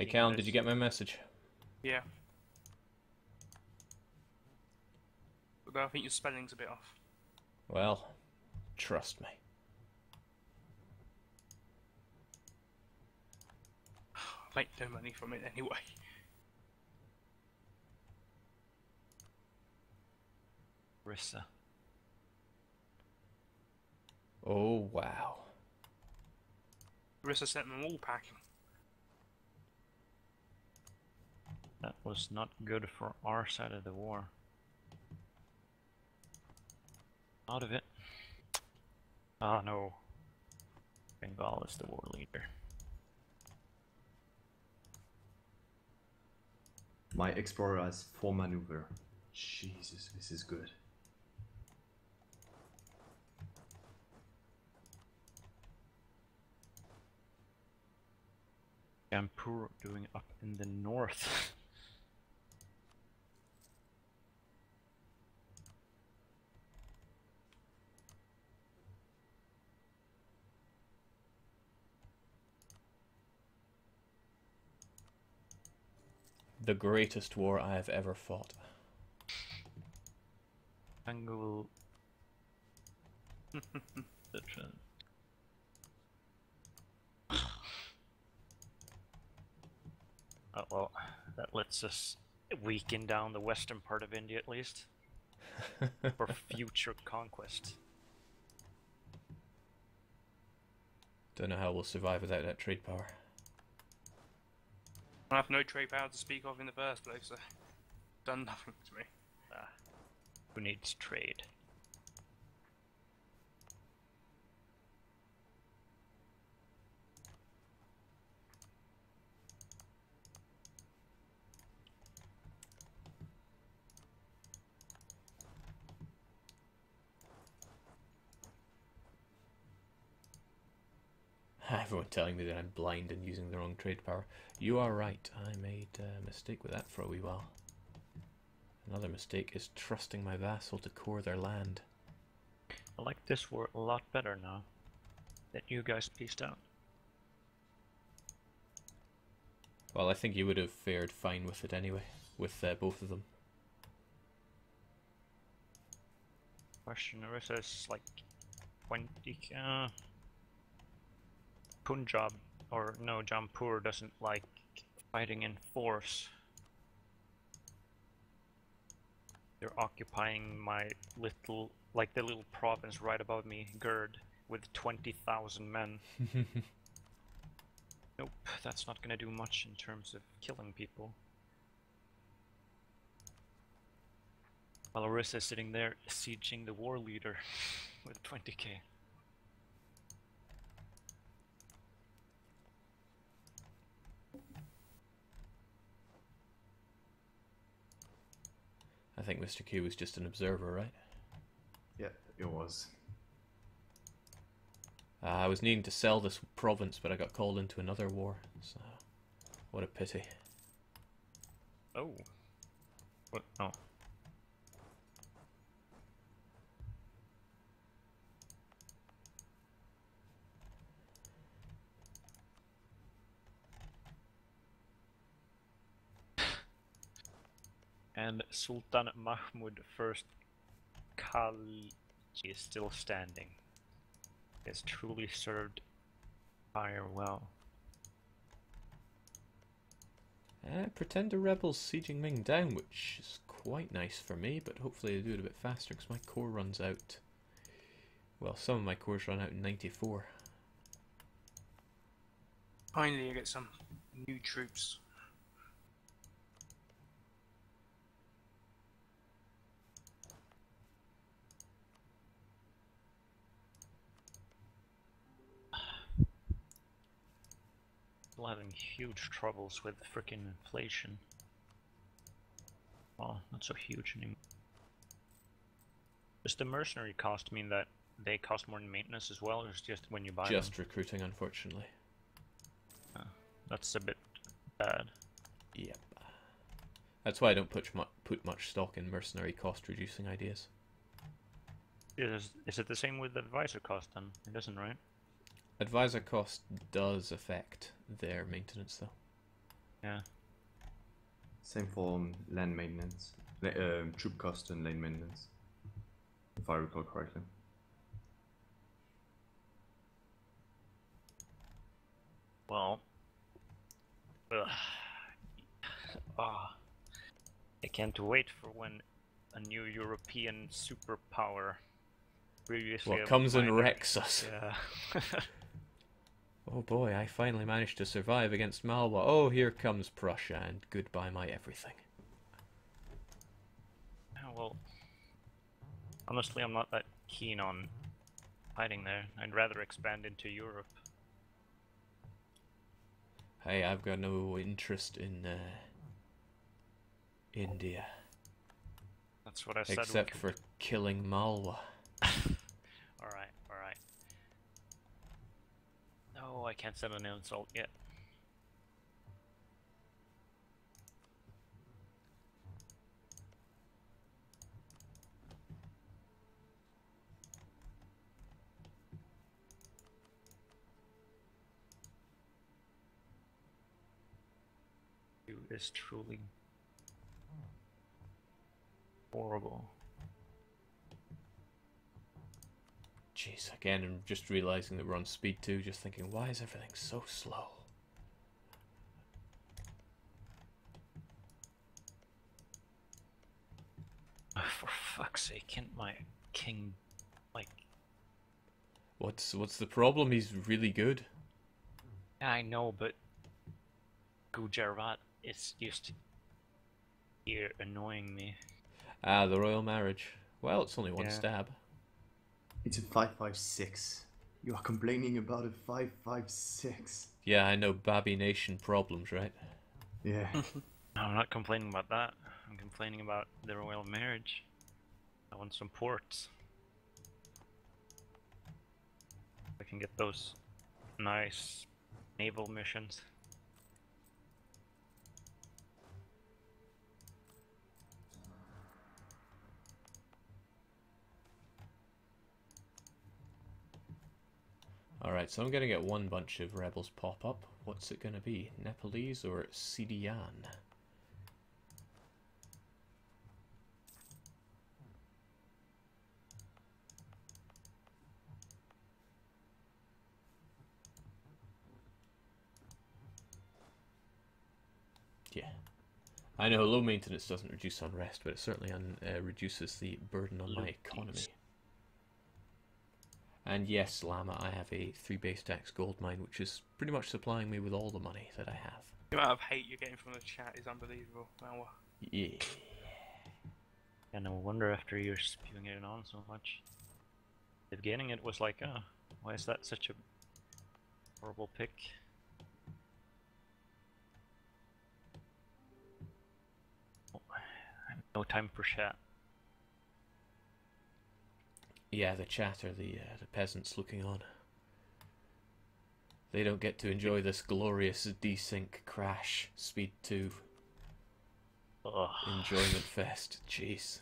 Hey Callum, did you get my message? Yeah. Although I think your spelling's a bit off. Well, trust me. I make no money from it anyway. Rissa. Oh wow. Marissa sent them all packing. That was not good for our side of the war. Out of it. Ah no. Bengal is the war leader. My explorer has 4 maneuver. Jesus, this is good. Jampur doing up in the north. The greatest war I have ever fought. Angle. Oh, well, that lets us weaken down the western part of India at least. For future conquest. Don't know how we'll survive without that trade power. I have no trade power to speak of in the first place, so done nothing to me. Who needs trade? Everyone telling me that I'm blind and using the wrong trade power. You are right, I made a mistake with that for a wee while. Another mistake is trusting my vassal to core their land. I like this war a lot better now that you guys pieced out. Well, I think you would have fared fine with it anyway, with both of them. Question Orissa is like 20. Punjab, or no, Jampur doesn't like fighting in force. They're occupying my little, like the little province right above me, Gurd, with 20,000 men. Nope, that's not gonna do much in terms of killing people. While Orissa is sitting there sieging the war leader with 20k. I think Mr. Q was just an observer, right? Yeah, it was. I was needing to sell this province, but I got called into another war, so what a pity. Oh. What? Oh. And Sultan Mahmud I Khalji is still standing. He has truly served fire well. Pretender rebels sieging Ming down, which is quite nice for me, but hopefully they do it a bit faster because my core runs out. Well, some of my cores run out in 94. Finally, I get some new troops. Still having huge troubles with freaking inflation. Well, not so huge anymore. Does the mercenary cost mean that they cost more in maintenance as well, or is it just when you buy them? Just recruiting, unfortunately. That's a bit bad. Yep. That's why I don't put much stock in mercenary cost reducing ideas. Is it the same with the advisor cost then? It doesn't, right? Advisor cost does affect their maintenance though. Yeah. Same for land maintenance, troop cost and lane maintenance, if I recall correctly. Well. Ugh. Ah. I can't wait for when a new European superpower previously What comes and minor- wrecks us. Yeah. Oh boy, I finally managed to survive against Malwa. Oh, here comes Prussia, and goodbye my everything. Yeah, well, honestly, I'm not that keen on fighting there. I'd rather expand into Europe. Hey, I've got no interest in India. That's what I said. Except for killing Malwa. Alright, alright. No, I can't send an insult yet. You is truly horrible. Jeez, again, I'm just realizing that we're on speed 2, just thinking, why is everything so slow? For fuck's sake, can't my king, like... What's the problem? He's really good. I know, but Gujarat is just here annoying me. Ah, the royal marriage. Well, it's only one Yeah. stab. It's a 556. You are complaining about a 556. Yeah, I know, Babi Nation problems, right? Yeah. No, I'm not complaining about that. I'm complaining about the royal marriage. I want some ports. I can get those nice naval missions. Alright, so I'm gonna get one bunch of rebels pop up. What's it gonna be? Nepalese or Sidian? Yeah. I know low maintenance doesn't reduce unrest, but it certainly reduces the burden on my economy. And yes, Llama, I have a 3 base tax gold mine, which is pretty much supplying me with all the money that I have. The amount of hate you're getting from the chat is unbelievable. Now, Yeah. And no wonder after you're spewing it on so much. The beginning it was like, oh, why is that such a horrible pick? Oh, no time for chat. Yeah, the chat are the peasants looking on. They don't get to enjoy this glorious desync crash speed 2 Ugh. enjoyment fest. Jeez.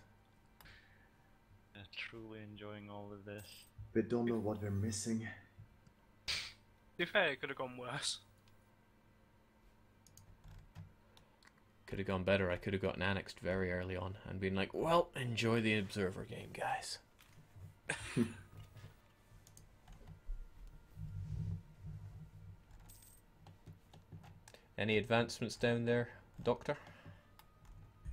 Truly enjoying all of this. They don't know what they're missing. to be fair, it could have gone worse. Could have gone better. I could have gotten annexed very early on and been like, well, enjoy the observer game, guys. Any advancements down there, Doctor?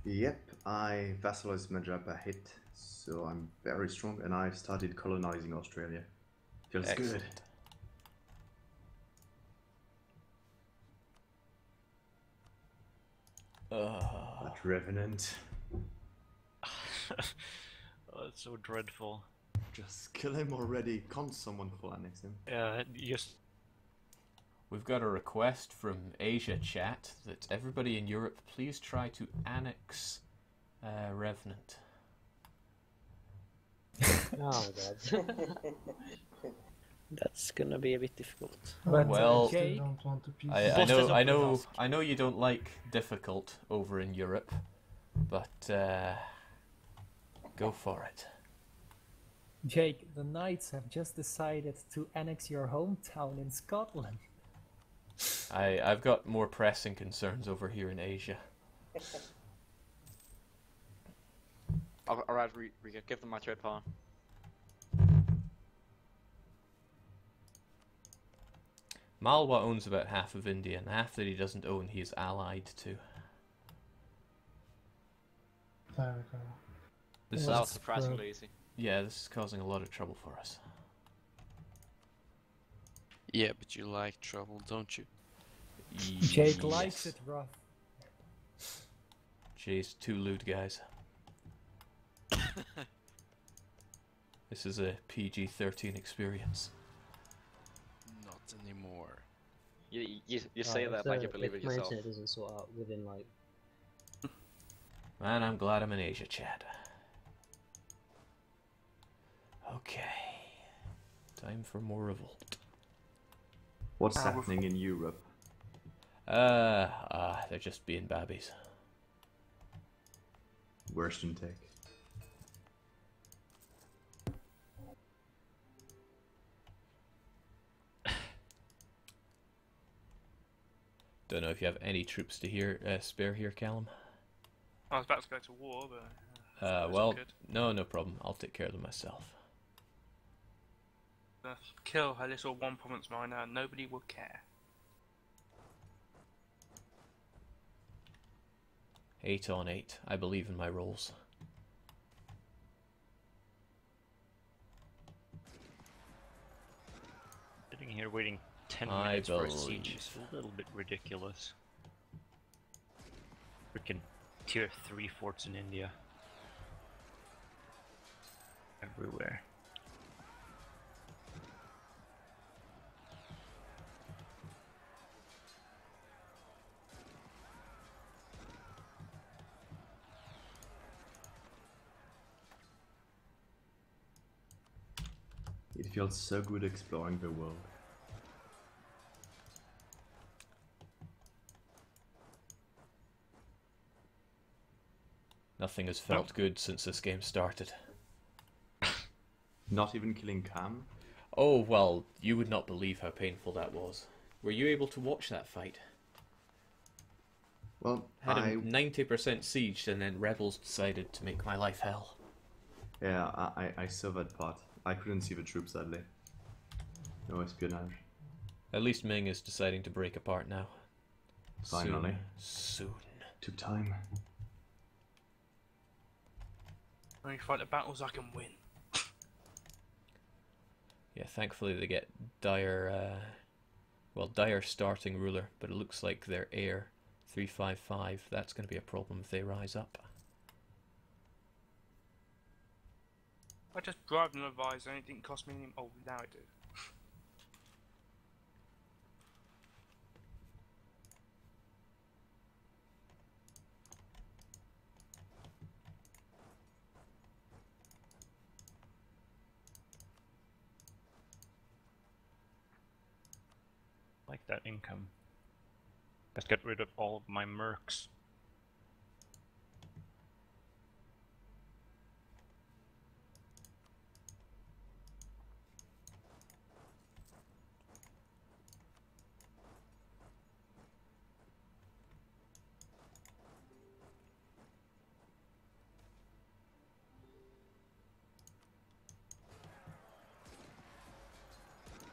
Yep, I vassalized Majapa hit, so I'm very strong, and I've started colonizing Australia. Feels Excellent. good. That Revenant. Oh, it's so dreadful. Just kill him already. Can't someone full annex him? Yeah, just We've got a request from Asia chat that everybody in Europe please try to annex Revenant. Oh god. That's gonna be a bit difficult. But Well, Jake, don't want to piece I know you don't like difficult over in Europe, but go for it. Jake, the Knights have just decided to annex your hometown in Scotland. I've got more pressing concerns over here in Asia. Alright, Rika, give them my third pawn. Malwa owns about half of India, and half that he doesn't own he is allied to. There we go. This So that is, was surprisingly easy. yeah, this is causing a lot of trouble for us. Yeah, but you like trouble, don't you? Jake likes it rough. Jay's too lewd, guys. This is a PG-13 experience. Not anymore. You say that like you believe it my yourself. internet doesn't sort out within like. Man, I'm glad I'm in Asia, Chad. Okay. Time for more revolt. What's happening in Europe? They're just being babbies. Worst in tech. Don't know if you have any troops to spare here, Callum. I was about to go to war, but. Well, no problem. I'll take care of them myself. Kill a little one province miner, nobody would care. 8 on 8. I believe in my rolls. Sitting here waiting 10 I minutes for a believe. siege is a little bit ridiculous. Freaking tier 3 forts in India. Everywhere. It feels so good exploring the world. Nothing has felt good since this game started. Not even killing Cam? Oh, well, you would not believe how painful that was. Were you able to watch that fight? Well, Had him 90% sieged and then rebels decided to make my life hell. Yeah, I saw that part. I couldn't see the troops, sadly. No espionage. At least Ming is deciding to break apart now. Finally. Soon. Took time. When you fight the battles, I can win. Yeah, thankfully they get Dire starting ruler, but it looks like their heir, 355, that's going to be a problem if they rise up. I just bribed an advisor and it didn't cost me any. Oh, now it did. Like that income. Let's get rid of all of my mercs.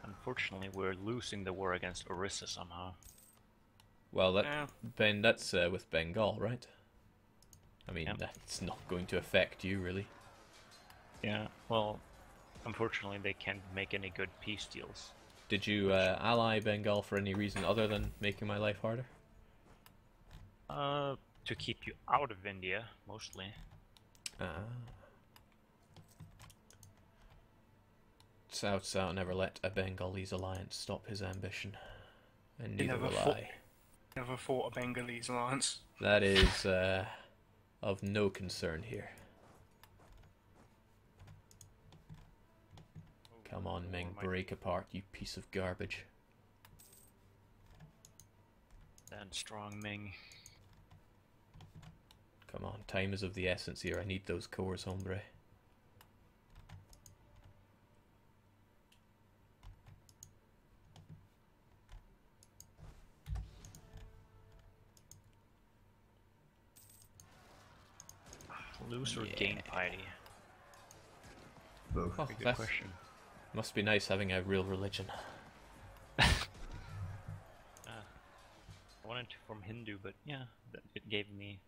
Unfortunately, we're losing the war against Orissa somehow. Well, Yeah. that's with Bengal, right? I mean, Yep. that's not going to affect you, really. Yeah, well, unfortunately they can't make any good peace deals. Did you ally Bengal for any reason other than making my life harder? To keep you out of India, mostly. South never let a Bengalese alliance stop his ambition. And He neither never will fought- I. Never fought a Bengalese alliance. That is of no concern here. Come on, Ming, break apart, you piece of garbage. Stand strong, Ming. Come on, time is of the essence here. I need those cores, hombre. Lose or gain piety? Both. Oh, Pretty good that question. must be nice having a real religion. I wanted to form Hindu, but yeah, it gave me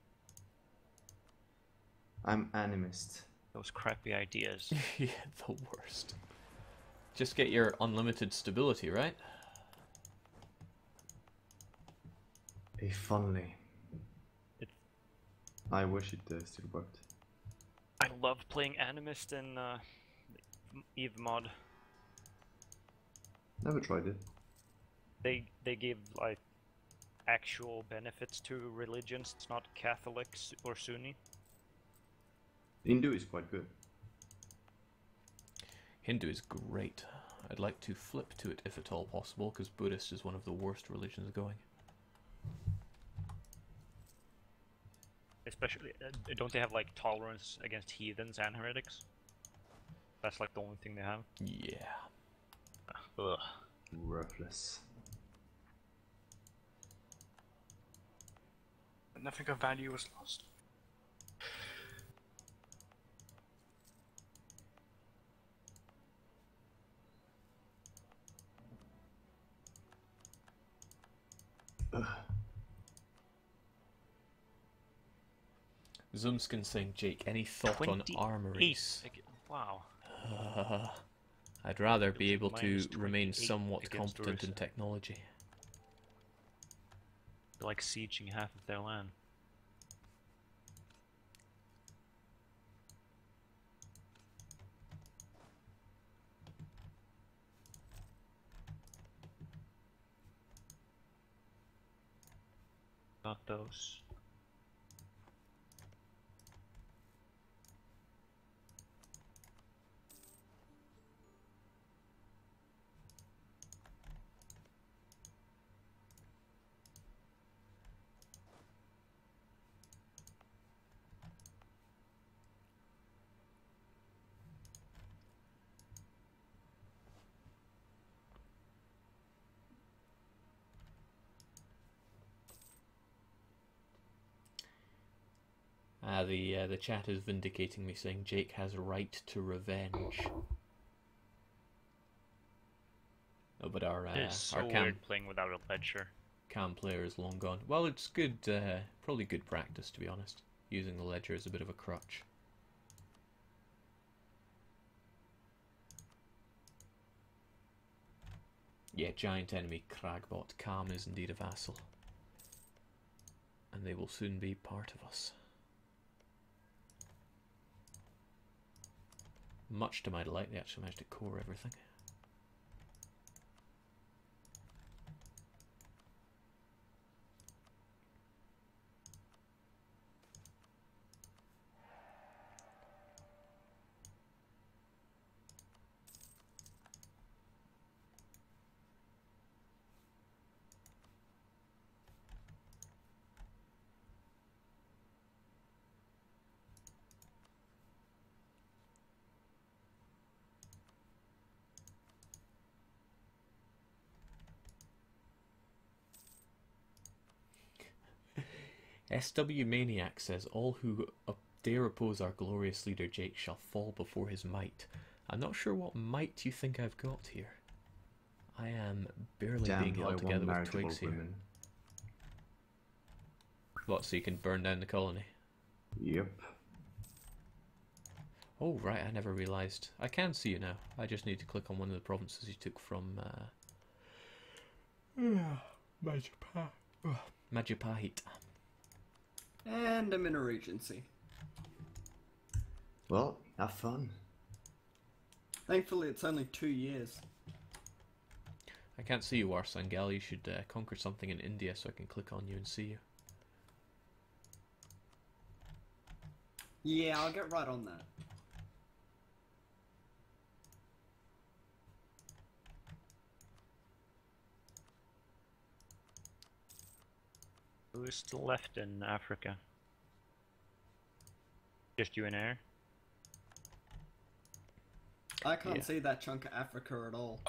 I'm animist. those crappy ideas. Yeah, the worst. Just get your unlimited stability, right? If only. It- I wish it still worked. I love playing Animist in Eve mod. Never tried it. They give like actual benefits to religions. It's not Catholic or Sunni. Hindu is quite good. Hindu is great. I'd like to flip to it if at all possible, because Buddhist is one of the worst religions going. Especially, don't they have like tolerance against heathens and heretics? That's like the only thing they have. Yeah. Ugh. Worthless. But nothing of value was lost. Zoomskin saying, Jake, any thought on 28. armories? Wow. I'd rather be able to Minus remain 28 somewhat against competent in Orisa. technology. They're like sieging half of their land. Got those. The chat is vindicating me, saying Jake has a right to revenge. Oh, but our It's so our weird playing without a ledger. cam player is long gone. Well, it's good, probably good practice to be honest. Using the ledger as a bit of a crutch. Yeah, giant enemy Cragbot. Cam is indeed a vassal. And they will soon be part of us. Much to my delight, they actually managed to core everything. SW Maniac says, all who dare oppose our glorious leader Jake shall fall before his might. I'm not sure what might you think I've got here. I am barely being held together with twigs here. Women. What, so you can burn down the colony? Yep. Oh, right, I never realised. I can see you now. I just need to click on one of the provinces you took from, Majapahit. And I'm in a regency. Well, have fun. Thankfully, it's only 2 years. I can't see you, Arsangal. You should conquer something in India so I can click on you and see you. Yeah, I'll get right on that. Who is still left in Africa? Just you and Air? I can't Yeah. see that chunk of Africa at all.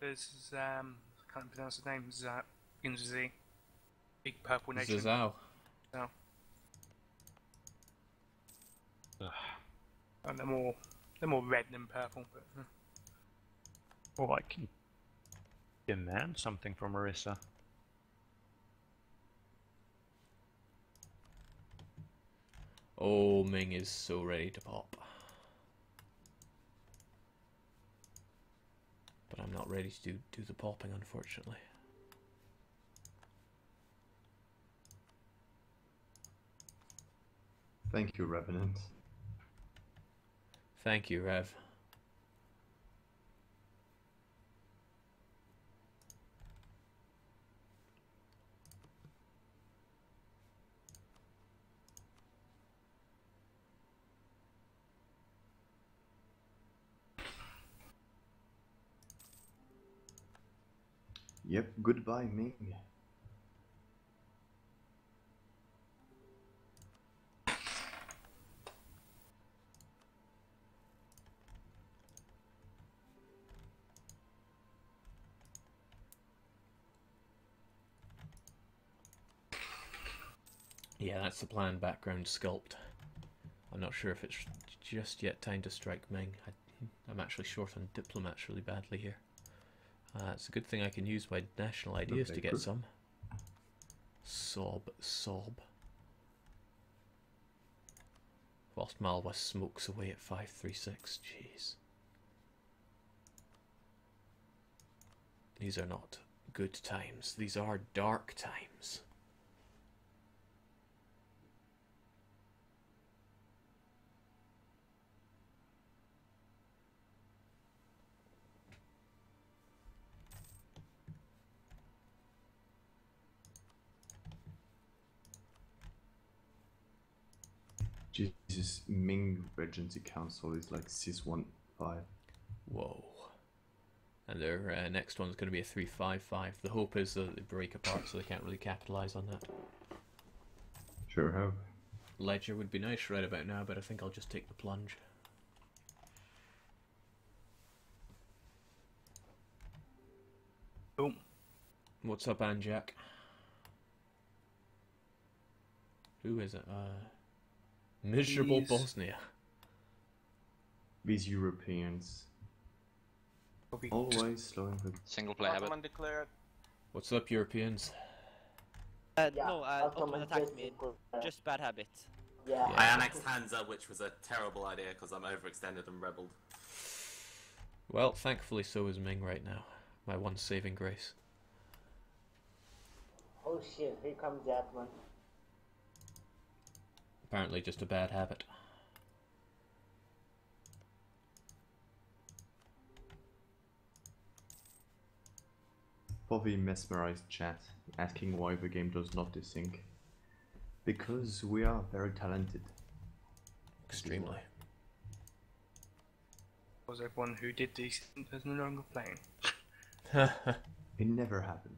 There's I can't pronounce his name. Inzi, big purple nation. Zazao. No. And they're more red than purple, but Oh, I can demand something from Marissa. Oh, Ming is so ready to pop. But I'm not ready to do the popping, unfortunately. Thank you, Revenant. Thank you, Rev. Yep, goodbye, Ming. Yeah, that's the planned background sculpt. I'm not sure if it's just yet time to strike Ming. I'm actually short on diplomats really badly here. It's a good thing I can use my national ideas to get some. Sob. Whilst Malwa smokes away at 536. Jeez. These are not good times. These are dark times. Jesus, Ming Regency Council is like cis 1-5. Whoa. And their next one's going to be a 3-5-5. The hope is that they break apart so they can't really capitalise on that. Sure hope. Ledger would be nice right about now, but I think I'll just take the plunge. boom. What's up, Anjak? Who is it? Miserable Bosnia. These Europeans. Always slowing the... Single player habit. Undeclared. What's up, Europeans? No, Ottoman attacked me. Just bad habit. Yeah. I annexed Hansa, which was a terrible idea because I'm overextended and rebelled. Well, thankfully so is Ming right now. My one saving grace. Oh shit, here comes that one. Apparently just a bad habit. Bobby mesmerized chat, asking why the game does not desync. Because we are very talented. Extremely. Was everyone who did these is no longer playing? It never happened.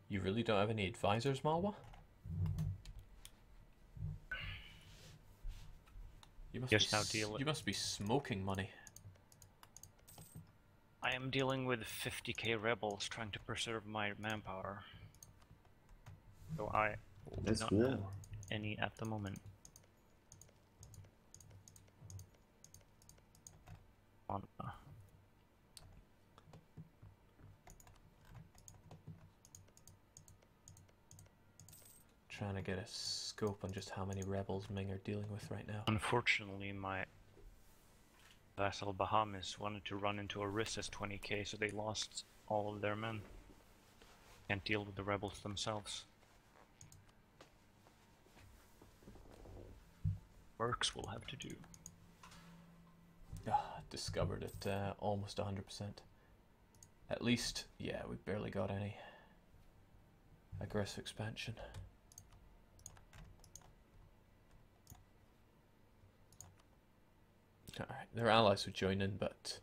You really don't have any advisors, Malwa? You must be smoking money. I am dealing with 50k rebels trying to preserve my manpower. So I do not have any at the moment. Trying to get a scope on just how many rebels Ming are dealing with right now. Unfortunately, my vassal Bahamas wanted to run into Orissa's 20k, so they lost all of their men. Can't deal with the rebels themselves. Works will have to do. Discovered it almost 100%. At least, yeah, we barely got any aggressive expansion. Alright, their allies would join in, but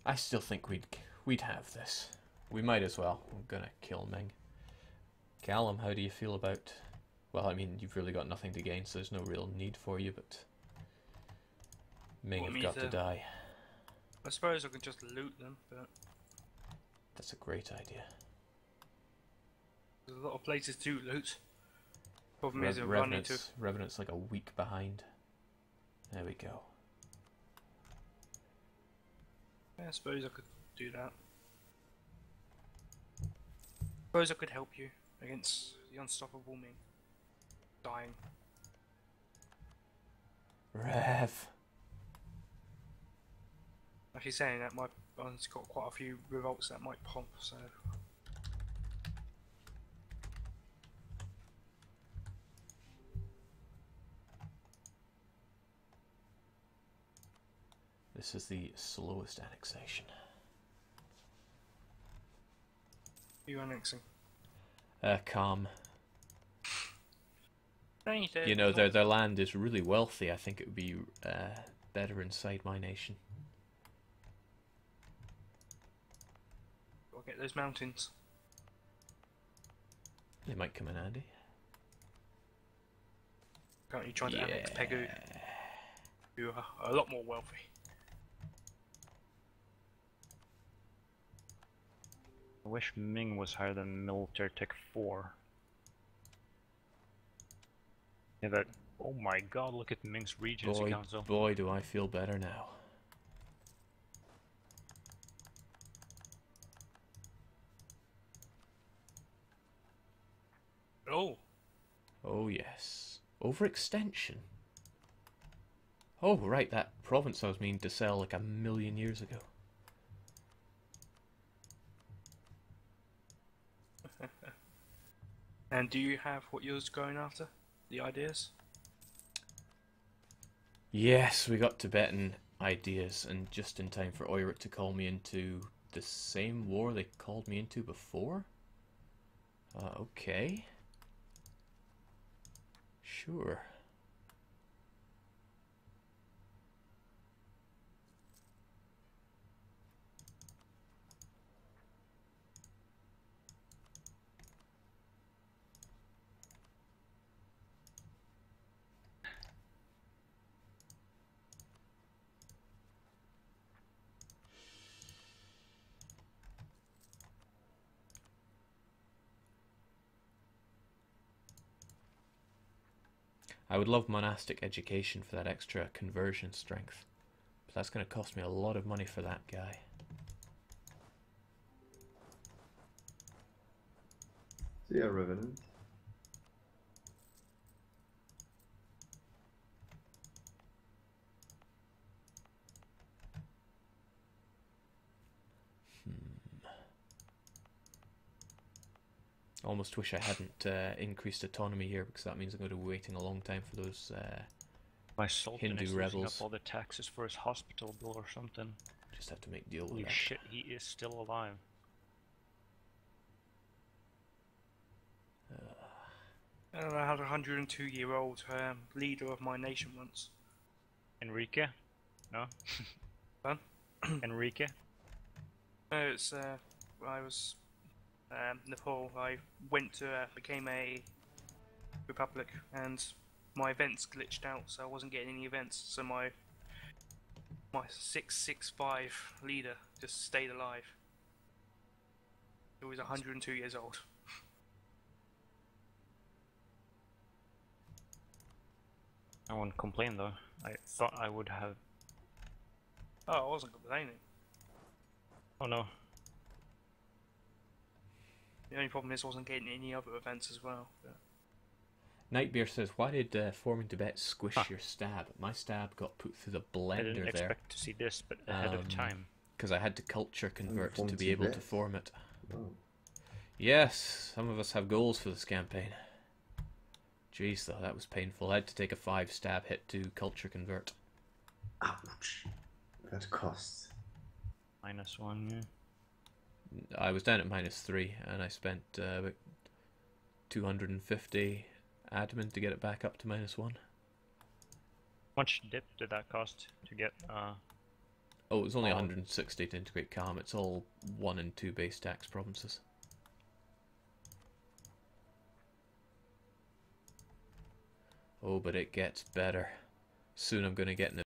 I still think we'd have this. We might as well. I'm gonna kill Ming. Callum, how do you feel about... Well, I mean, you've really got nothing to gain, so there's no real need for you, but... Ming have got to die. I suppose I could just loot them, but That's a great idea. there's a lot of places to loot. Problem is, I run into. Revenant's like a week behind. There we go. Yeah, I suppose I could do that. Suppose I could help you against the unstoppable me. Dying. Rev. Actually, saying that, I've got quite a few revolts that might pop, so. This is the slowest annexation. Who are you annexing? Calm. Anything. You know, their land is really wealthy. I think it would be better inside my nation. Gotta get those mountains. They might come in handy. Currently trying to annex Pegu, who are a lot more wealthy. I wish Ming was higher than military tech 4. Yeah, that. Oh my god, look at Ming's Regency Council. Boy, do I feel better now. Oh. Oh yes. Overextension. Oh right, that province I was meaning to sell like 1,000,000 years ago. And do you have what you're going after? The ideas? Yes, we got Tibetan ideas, and just in time for Oirat to call me into the same war they called me into before? Okay. Sure. I would love monastic education for that extra conversion strength, but that's going to cost me a lot of money for that guy. See ya, Revenant. Almost wish I hadn't increased autonomy here, because that means I'm going to be waiting a long time for those My Sultan Hindu is rebels. using up all the taxes for his hospital bill or something. Just have to make deal with Holy that. shit, he is still alive. I don't know, I had a 102-year-old leader of my nation once. Enrique? No? Fun? Enrique? No, it's I was Nepal. I went to became a republic, and my events glitched out, so I wasn't getting any events. So my 665 leader just stayed alive. He was 102 years old. I won't complain though. I thought I would have. Oh, I wasn't complaining. Oh no. The only problem is I wasn't getting any other events as well. But... Nightbear says, why did forming Tibet squish your stab? My stab got put through the blender I didn't there. expect to see this, but ahead of time. Because I had to culture convert form to be able to Tibet? form it. Oh. Yes, some of us have goals for this campaign. Jeez, though, that was painful. I had to take a 5 stab hit to culture convert. Ouch. That costs. -1, yeah. I was down at -3, and I spent about 250 admin to get it back up to -1. How much dip did that cost to get? Oh, it was only 160 to integrate Calm. It's all 1 and 2 base tax provinces. Oh, but it gets better. Soon I'm going to get an